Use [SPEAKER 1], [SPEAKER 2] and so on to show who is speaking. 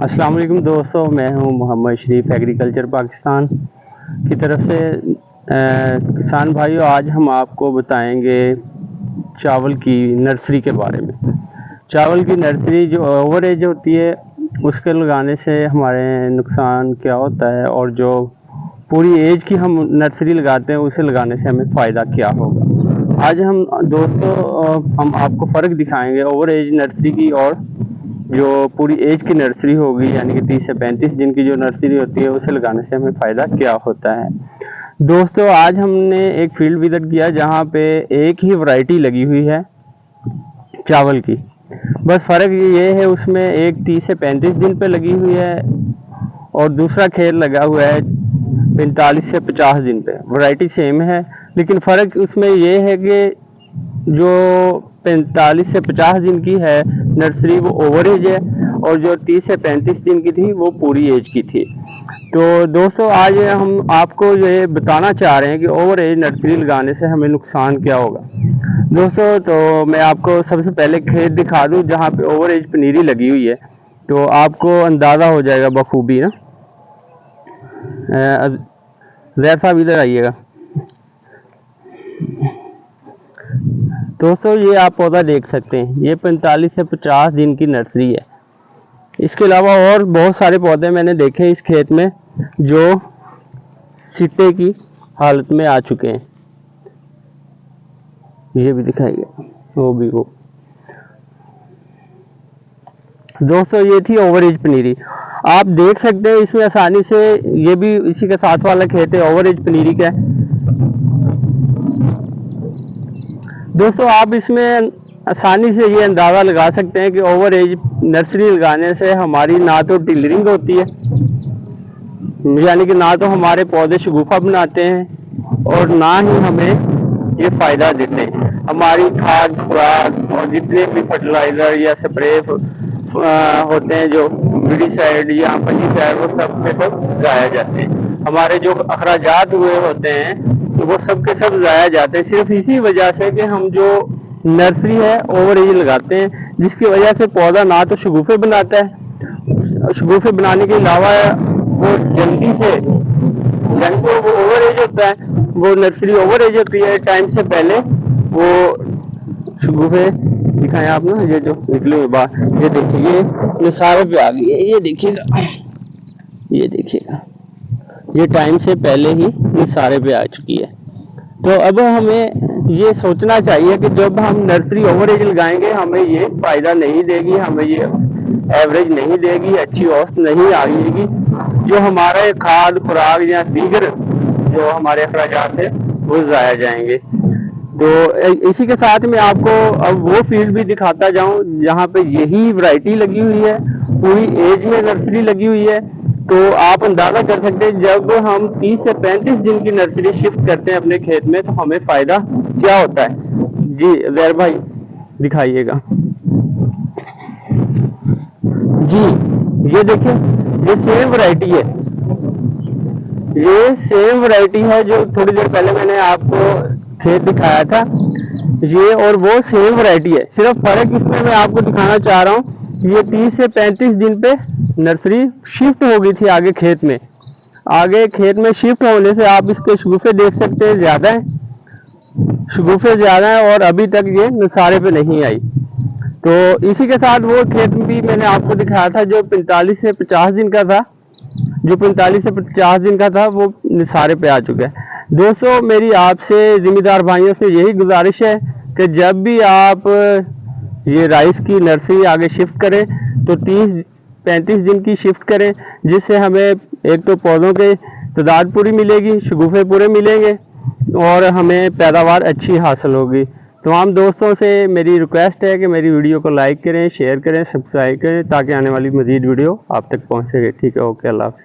[SPEAKER 1] अस्सलाम वालेकुम दोस्तों, मैं हूं मोहम्मद शरीफ एग्रीकल्चर पाकिस्तान की तरफ से। किसान भाइयों, आज हम आपको बताएंगे चावल की नर्सरी के बारे में। चावल की नर्सरी जो ओवर एज होती है उसके लगाने से हमारे नुकसान क्या होता है, और जो पूरी एज की हम नर्सरी लगाते हैं उसे लगाने से हमें फ़ायदा क्या होगा। आज हम दोस्तों हम आपको फ़र्क दिखाएंगे ओवर एज नर्सरी की और जो पूरी एज की नर्सरी होगी, यानी कि 30 से 35 दिन की जो नर्सरी होती है उसे लगाने से हमें फ़ायदा क्या होता है। दोस्तों, आज हमने एक फील्ड विजिट किया जहाँ पे एक ही वैरायटी लगी हुई है चावल की। बस फ़र्क ये है, उसमें एक 30 से 35 दिन पे लगी हुई है और दूसरा खेत लगा हुआ है 45 से 50 दिन पे। वैरायटी सेम है, लेकिन फ़र्क उसमें ये है कि जो 45 से 50 दिन की है नर्सरी वो ओवर एज है, और जो 30 से 35 दिन की थी वो पूरी एज की थी। तो दोस्तों, आज हम आपको ये बताना चाह रहे हैं कि ओवर एज नर्सरी लगाने से हमें नुकसान क्या होगा। दोस्तों, तो मैं आपको सबसे पहले खेत दिखा दूं जहाँ पे ओवर एज पनीरी लगी हुई है, तो आपको अंदाज़ा हो जाएगा बखूबी ना। जैर साहब इधर आइएगा। दोस्तों, ये आप पौधा देख सकते हैं, ये 45 से 50 दिन की नर्सरी है। इसके अलावा और बहुत सारे पौधे मैंने देखे इस खेत में जो सिट्टे की हालत में आ चुके हैं। ये भी दिखाइए, वो दोस्तों, ये थी ओवर एज पनीरी। आप देख सकते हैं इसमें आसानी से, ये भी इसी के साथ वाला खेत है, ओवर एज पनीरी का। दोस्तों, आप इसमें आसानी से ये अंदाज़ा लगा सकते हैं कि ओवर एज नर्सरी लगाने से हमारी ना तो टिलरिंग होती है, यानी कि ना तो हमारे पौधे शगुफा बनाते हैं, और ना ही हमें ये फ़ायदा देते हैं। हमारी खाद खुराक और जितने भी फर्टिलाइज़र या स्प्रे होते हैं, जो विडीसाइड या फंजीसाइड, वो सब के सब ज़ाया जाते हैं। हमारे जो अखराजात हुए होते हैं तो वो सब के सब ज़ाया जाते हैं, सिर्फ इसी वजह से कि हम जो नर्सरी है ओवर एज लगाते हैं, जिसकी वजह से पौधा ना तो शगुफे बनाता है, शगुफे बनाने के अलावा वो जल्दी से, यानी कि वो ओवर एज होता है, वो नर्सरी ओवर एज होती है टाइम से पहले। वो शगुफे दिखाएं आप ना, ये जो निकले हुए बाहर, ये देखिए, ये निसारे पे आ गई है, ये देखिएगा, ये देखिएगा, ये टाइम से पहले ही निसारे पे आ चुकी है। तो अब हमें ये सोचना चाहिए कि जब हम नर्सरी ओवर एज लगाएंगे हमें ये फायदा नहीं देगी, हमें ये एवरेज नहीं देगी, अच्छी औसत नहीं आएगी, जो हमारे खाद खुराक या दीगर जो हमारे अखराजात है वो ज़ाया जाएंगे। तो इसी के साथ में आपको अब वो फील्ड भी दिखाता जाऊं जहां पे यही वैरायटी लगी हुई है, पूरी एज में नर्सरी लगी हुई है। तो आप अंदाजा कर सकते हैं, जब हम 30 से 35 दिन की नर्सरी शिफ्ट करते हैं अपने खेत में तो हमें फायदा क्या होता है। जी जैर भाई दिखाइएगा। जी, ये देखिए, ये सेम वैरायटी है, ये सेम वैरायटी है जो थोड़ी देर पहले मैंने आपको खेत दिखाया था, ये और वो सेम वैरायटी है। सिर्फ फर्क इसमें मैं आपको दिखाना चाह रहा हूँ, ये 30 से 35 दिन पे नर्सरी शिफ्ट हो गई थी आगे खेत में। आगे खेत में शिफ्ट होने से आप इसके शगुफे देख सकते हैं, ज़्यादा है, शगुफे ज़्यादा है, और अभी तक ये निसारे पे नहीं आई। तो इसी के साथ वो खेत भी मैंने आपको दिखाया था जो 45 से 50 दिन का था, जो 45 से 50 दिन का था वो निसारे पे आ चुका है। दोस्तों, मेरी आपसे जिम्मेदार भाइयों से यही गुजारिश है कि जब भी आप ये राइस की नर्सरी आगे शिफ्ट करें तो 30-35 दिन की शिफ्ट करें, जिससे हमें एक तो पौधों के तादाद पूरी मिलेगी, शगुफे पूरे मिलेंगे, और हमें पैदावार अच्छी हासिल होगी। तमाम दोस्तों से मेरी रिक्वेस्ट है कि मेरी वीडियो को लाइक करें, शेयर करें, सब्सक्राइब करें, ताकि आने वाली मज़ीद वीडियो आप तक पहुँच सके। ठीक है, ओके, अल्लाह हाफ़िज़।